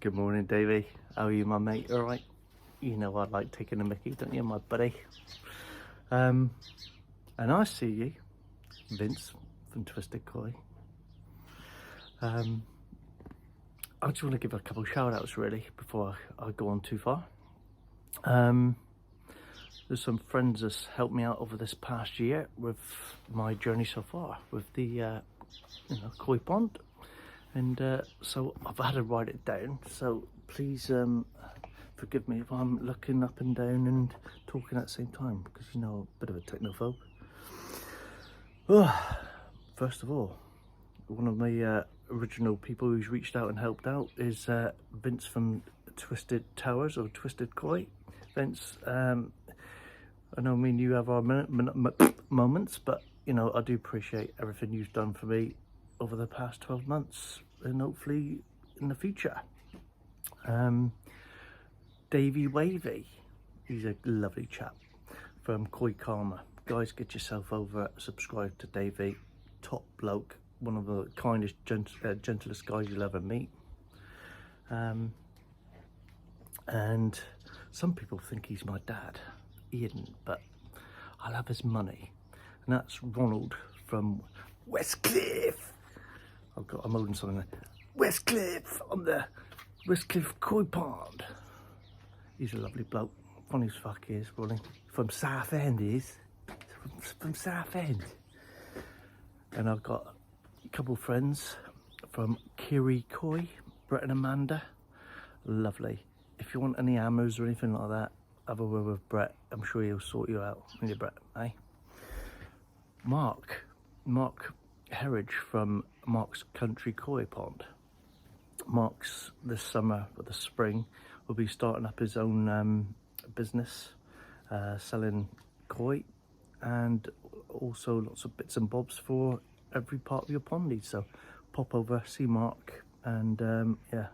Good morning, Davey. How are you, my mate? All right? You know I like taking a mickey, don't you, my buddy? And I see you, Vince from Twisted Koi. I just want to give a couple of shout outs really before I go on too far. There's some friends that's helped me out over this past year with my journey so far with the koi pond, and so I've had to write it down, so please forgive me if I'm looking up and down and talking at the same time, because you know, a bit of a technophobe. First of all, one of my original people who's reached out and helped out is Vince from Twisted Towers or Twisted Koi. Vince, I know me and you have our moments, but you know, I do appreciate everything you've done for me over the past 12 months and hopefully in the future. Davey Wavy, he's a lovely chap from Koi Karma. Guys, get yourself over, subscribe to Davey. Top bloke, one of the kindest, gentlest guys you'll ever meet. And some people think he's my dad. He isn't, but I love his money. And that's Ronald from Westcliff. I'm holding something there. Westcliff, on the Westcliff Koi Pond. He's a lovely bloke. Funny as fuck he is, Ronnie. From Southend, he is. From Southend. And I've got a couple of friends from Kiri Koi, Brett and Amanda. Lovely. If you want any hammers or anything like that, have a word with Brett. I'm sure he'll sort you out. Yeah, Brett, eh? Mark Herridge from Mark's Country Koi Pond. Mark's this summer or the spring will be starting up his own business, selling koi, and also lots of bits and bobs for every part of your pond needs. So pop over, see Mark, and yeah,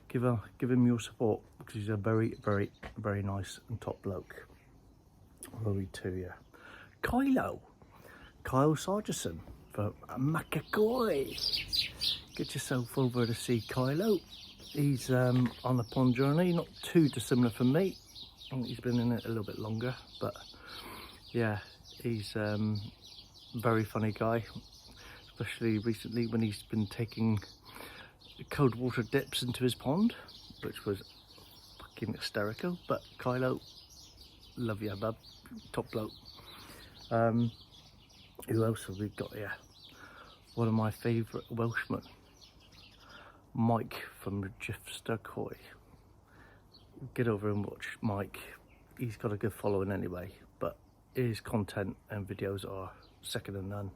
give him your support, because he's a very, very, very nice and top bloke. Rory too, yeah. Kyle Sargison from Macakoi. Get yourself over to see Kylo. He's on the pond journey, not too dissimilar from me. I think he's been in it a little bit longer, but yeah, he's a very funny guy, especially recently when he's been taking cold water dips into his pond, which was fucking hysterical. But Kylo, love you, bub, top bloke. Who else have we got here? One of my favourite Welshmen, Mike from Disastrous. Get over and watch Mike. He's got a good following anyway, but his content and videos are second to none.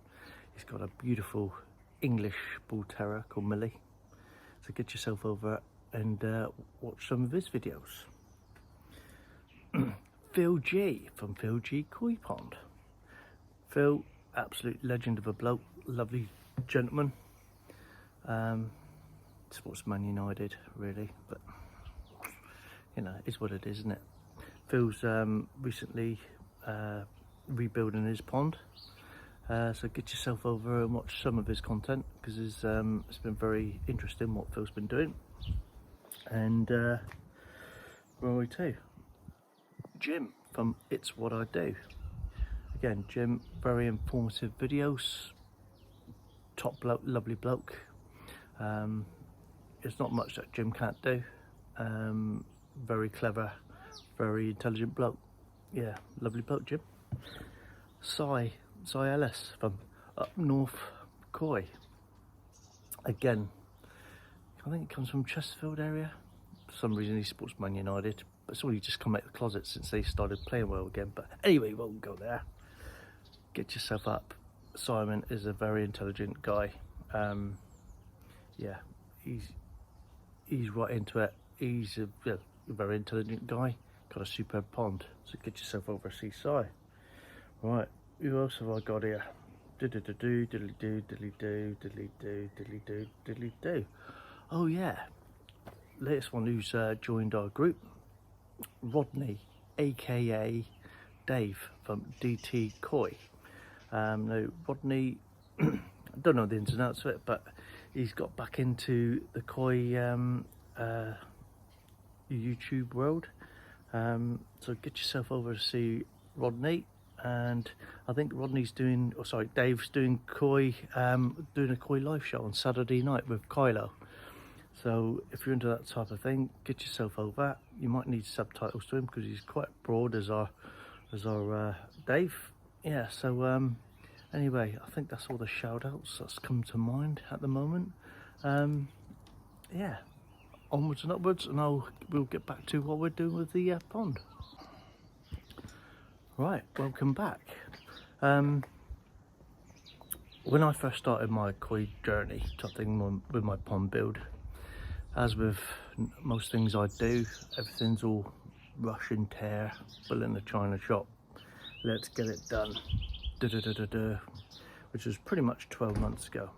He's got a beautiful English bull terrier called Millie. So get yourself over and watch some of his videos. Phil G from Phil G Koi Pond. Phil, absolute legend of a bloke, lovely gentleman. Sportsman United, really, but you know, it's what it is, isn't it? Phil's recently rebuilding his pond, so get yourself over and watch some of his content, because it's been very interesting what Phil's been doing. And Rory too. Jim from It's What I Do. Again, Jim, very informative videos, top bloke, lovely bloke. There's not much that Jim can't do. Very clever, very intelligent bloke. Yeah, lovely bloke, Jim. Cy Ellis from Up North Koi. Again, I think it comes from Chesterfield area. For some reason he's Sportsman United, but it's only just come out of the closet since they started playing well again. But anyway, we won't go there. Get yourself up. Simon is a very intelligent guy. Yeah, he's right into it. He's a very intelligent guy. Got a superb pond. So get yourself over to see Si. Right, who else have I got here? Diddly-do, diddly-do, diddly-do, diddly-do, diddly-do, diddly-do. Oh yeah, latest one who's joined our group, Rodney, aka Dave from DT Koi. Now Rodney, I don't know the ins and outs of it, but he's got back into the koi YouTube world. So get yourself over to see Rodney, and I think Rodney's doing, oh sorry, Dave's doing doing a koi live show on Saturday night with Kylo. So if you're into that type of thing, get yourself over. You might need subtitles to him because he's quite broad as our Dave. Yeah, so anyway, I think that's all the shout outs that's come to mind at the moment. Yeah, onwards and upwards, and we'll get back to what we're doing with the pond. Right, welcome back. When I first started my koi journey type thing with my pond build, as with most things I do, everything's all rush and tear, built in the china shop, let's get it done, which was pretty much 12 months ago.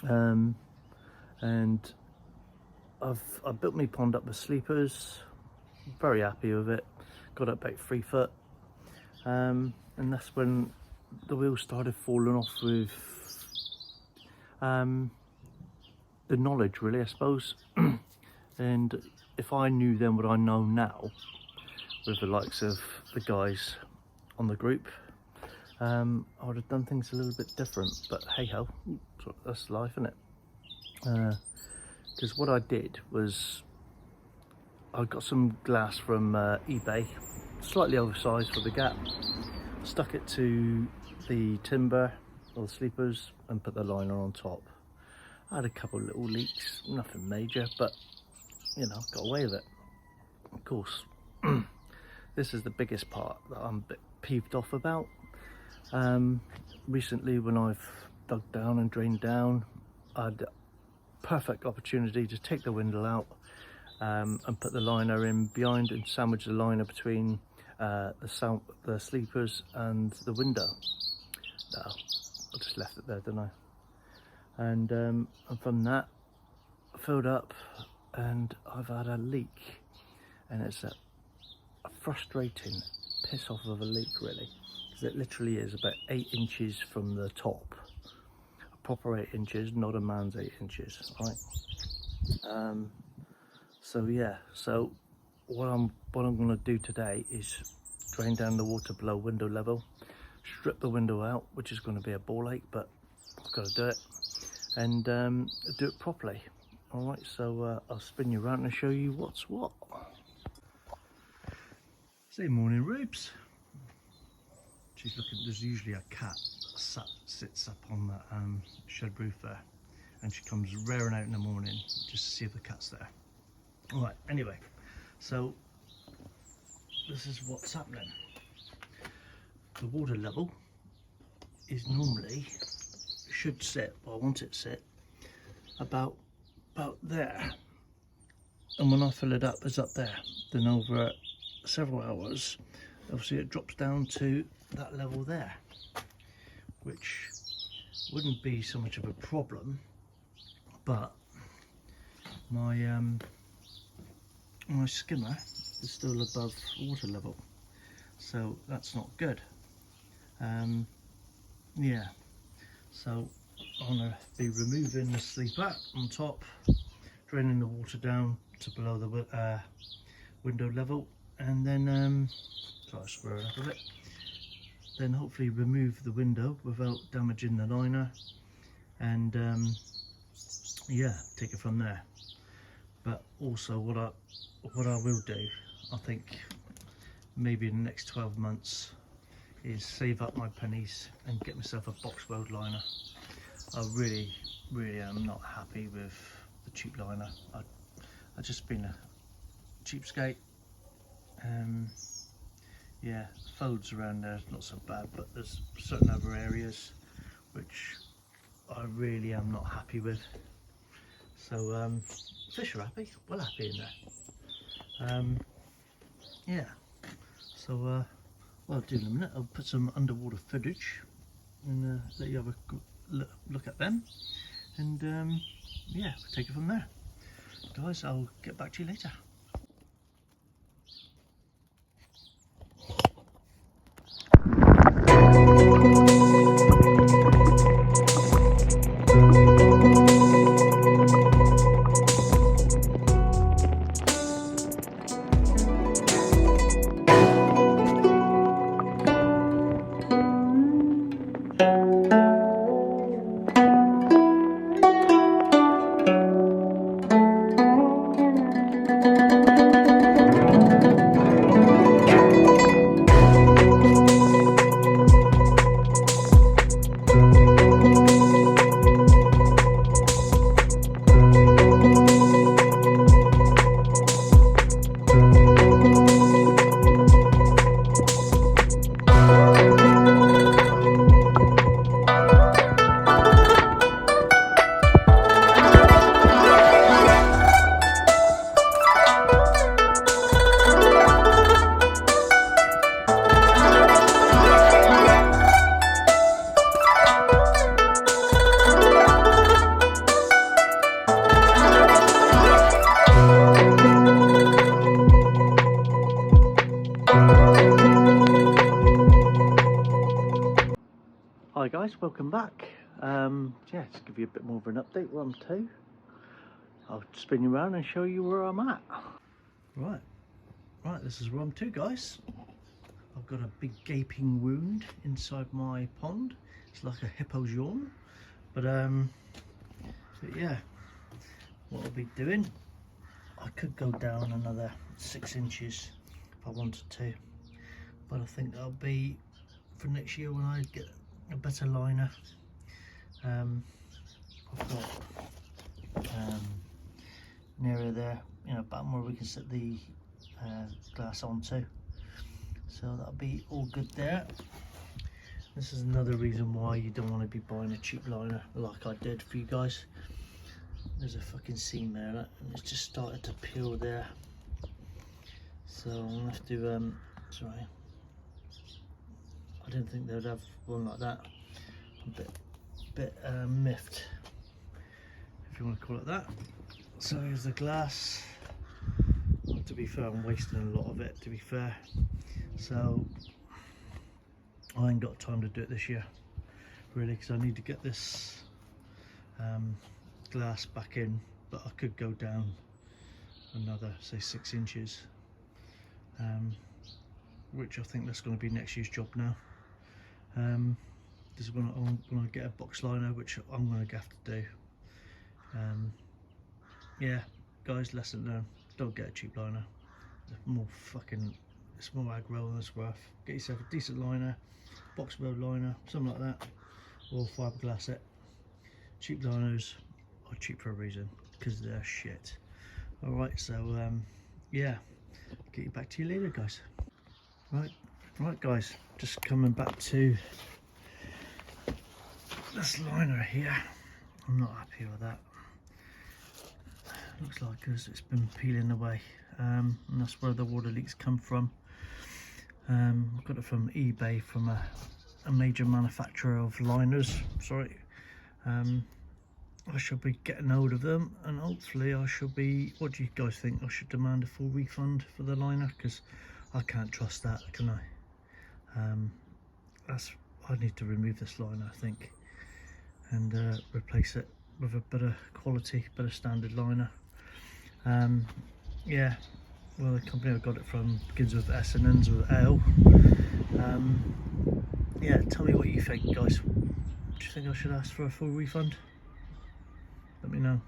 And I built my pond up with sleepers, very happy with it, got up about 3 foot, and that's when the wheels started falling off with the knowledge, really, I suppose. And if I knew then what I know now, with the likes of the guys on the group, I would have done things a little bit different, but hey ho, that's life, isn't it? Because what I did was I got some glass from eBay, slightly oversized for the gap, stuck it to the timber or the sleepers and put the liner on top. I had a couple of little leaks, nothing major, but you know, got away with it. Of course, this is the biggest part that I'm a bit peeved off about. Recently, when I've dug down and drained down, I had a perfect opportunity to take the windle out and put the liner in behind and sandwich the liner between the sleepers and the window. No, I just left it there, didn't I? And from that, I filled up and I've had a leak, and it's a frustrating piss off of a leak, really, because it literally is about 8 inches from the top, a proper 8 inches, not a man's 8 inches, right? So yeah, so what I'm going to do today is drain down the water below window level, strip the window out, which is going to be a ball ache, but I've got to do it, and do it properly. All right, so I'll spin you around and show you what's what. Say morning, Rubes. She's looking. There's usually a cat that sits up on that shed roof there, and she comes rearing out in the morning just to see if the cat's there. All right, anyway, so this is what's happening. The water level is normally, should sit, well, I want it to sit about there, and when I fill it up, it's up there. Then over several hours, obviously it drops down to that level there, which wouldn't be so much of a problem, but my my skimmer is still above water level, so that's not good. Yeah, so I'm going to be removing the sleeper on top, draining the water down to below the window level, and then try to square it up a bit, then hopefully remove the window without damaging the liner, and yeah, take it from there. But also what I will do, I think maybe in the next 12 months, is save up my pennies and get myself a box weld liner. I really am not happy with the cheap liner. I've just been a cheapskate. Yeah, folds around there is not so bad, but there's certain other areas which I really am not happy with. So fish are happy, well happy in there. Yeah, so what I'll do in a minute, I'll put some underwater footage and let you have a look at them, and yeah, we'll take it from there. Guys, I'll get back to you later. welcome back. Yeah, just give you a bit more of an update where I'm to. I'll spin you around and show you where I'm at. Right, this is where I'm to, guys. I've got a big gaping wound inside my pond. It's like a hippo's yawn. But yeah, what I'll be doing, I could go down another 6 inches if I wanted to, but I think that'll be for next year when I get a better liner. I've got an area there, you know, bottom where we can set the glass onto, so that'll be all good there. This is another reason why you don't want to be buying a cheap liner like I did for you guys. There's a fucking seam there and it's just started to peel there, so I'm gonna have to sorry, I didn't think they'd have one like that. A bit miffed, if you want to call it that. So here's the glass. Well, to be fair, I'm wasting a lot of it, to be fair, so I ain't got time to do it this year really, because I need to get this glass back in, but I could go down another, say, 6 inches, which I think that's going to be next year's job now. This is when I get a box liner, which I'm going to have to do. Yeah, guys, lesson learned, don't get a cheap liner. It's more aggro than it's worth. Get yourself a decent liner, box weld liner, something like that, or fiberglass it. Cheap liners are cheap for a reason, because they're shit. Alright, so yeah, get you back to you later, guys. Right guys, just coming back to this liner here. I'm not happy with that. Looks like it's been peeling away, and that's where the water leaks come from. I got it from eBay, from a major manufacturer of liners. Sorry. I should be getting hold of them, and hopefully I should be, what do you guys think? I should demand a full refund for the liner, because I can't trust that, can I? I need to remove this liner, I think, and replace it with a better quality, better standard liner. Yeah, well, the company I got it from begins with S and ends with L. Yeah, tell me what you think, guys. Do you think I should ask for a full refund? Let me know.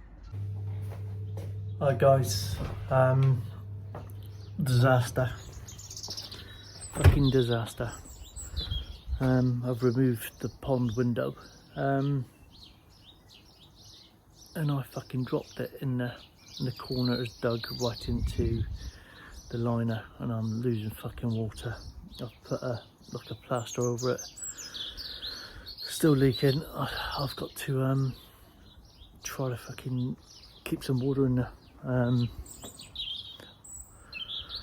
Hi guys, disaster, fucking disaster. I've removed the pond window, and I fucking dropped it in the corner. It's dug right into the liner, and I'm losing fucking water. I've put like a plaster over it, still leaking. I've got to try to fucking keep some water in there.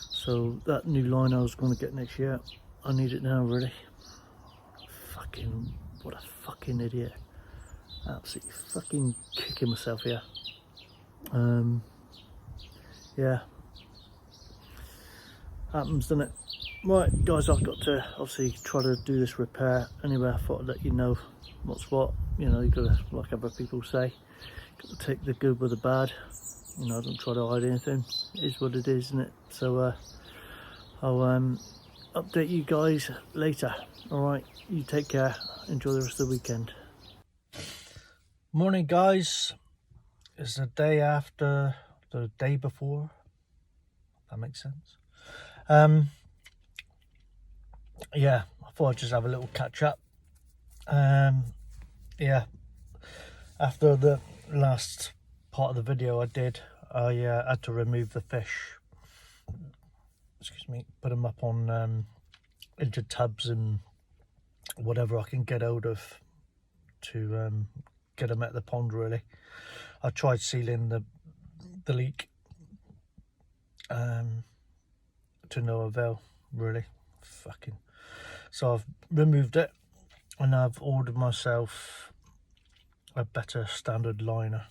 So that new line I was going to get next year, I need it now, really. Fucking, what a fucking idiot. Absolutely fucking kicking myself here. Yeah, happens, doesn't it? Right guys, I've got to obviously try to do this repair anyway. I thought I'd let you know what's what. You know, you gotta, like other people say, got to take the good with the bad. You know, I don't try to hide anything. It is what it is, isn't it? So I'll update you guys later. Alright, you take care, enjoy the rest of the weekend. Morning guys, it's the day after the day before, if that makes sense. Yeah, I thought I'd just have a little catch up. Yeah, after the last part of the video I did, I had to remove the fish, excuse me, put them up on into tubs and whatever I can get hold of to get them at the pond, really. I tried sealing the leak, to no avail, really. Fucking. So I've removed it, and I've ordered myself a better standard liner,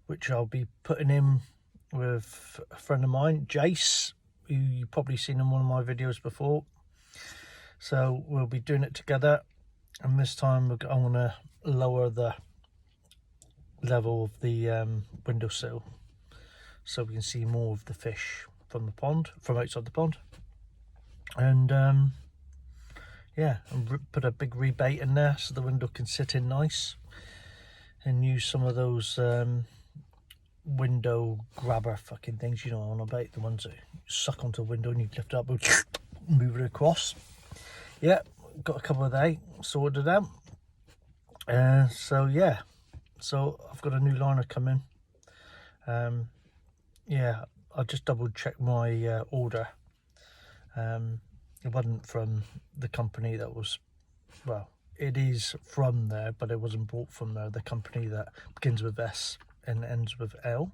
which I'll be putting in with a friend of mine, Jace, who you've probably seen in one of my videos before. So we'll be doing it together, and this time I'm going to lower the level of the windowsill so we can see more of the fish from the pond, from outside the pond. And yeah, and put a big rebait in there so the window can sit in nice, and use some of those window grabber fucking things, you know what I'm on about, the ones that suck onto the window and you lift it up and move it across. Yeah, got a couple of they sorted out. So yeah, so I've got a new liner coming. Yeah, I'll just double check my order. It wasn't from the company that was, well, it is from there, but it wasn't bought from there. The company that begins with S and ends with L.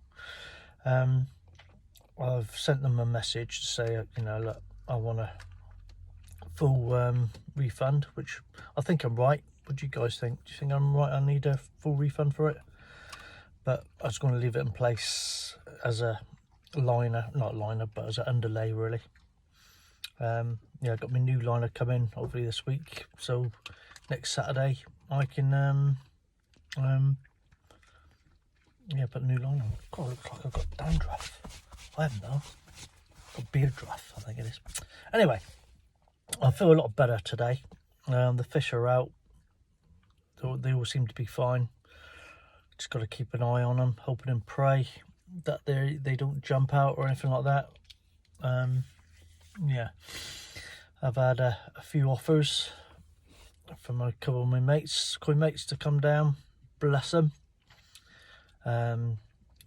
I've sent them a message to say, you know, look, I want a full refund, which I think I'm right. What do you guys think? Do you think I'm right? I need a full refund for it? But I was going to leave it in place as a liner, not liner, but as an underlay, really. Yeah, I got my new liner coming hopefully this week, so next Saturday I can yeah, put a new liner on. God, it looks like I've got dandruff. I haven't though. Got beard druff, I think it is. Anyway, I feel a lot better today. The fish are out. They all seem to be fine. Just got to keep an eye on them, hoping and pray that they don't jump out or anything like that. Yeah, I've had a few offers from a couple of my mates, koi mates, to come down. Bless them.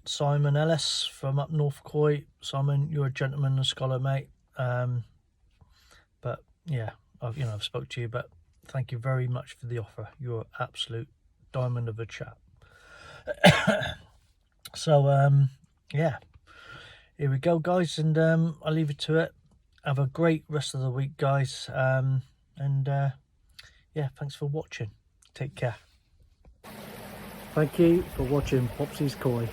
Simon Ellis from up North Koi. Simon, you're a gentleman and a scholar, mate. But yeah, I've spoke to you, but thank you very much for the offer. You're an absolute diamond of a chap. So yeah, here we go, guys, and I'll leave it to it. Have a great rest of the week, guys, and yeah, thanks for watching. Take care. Thank you for watching Popsy's Koi.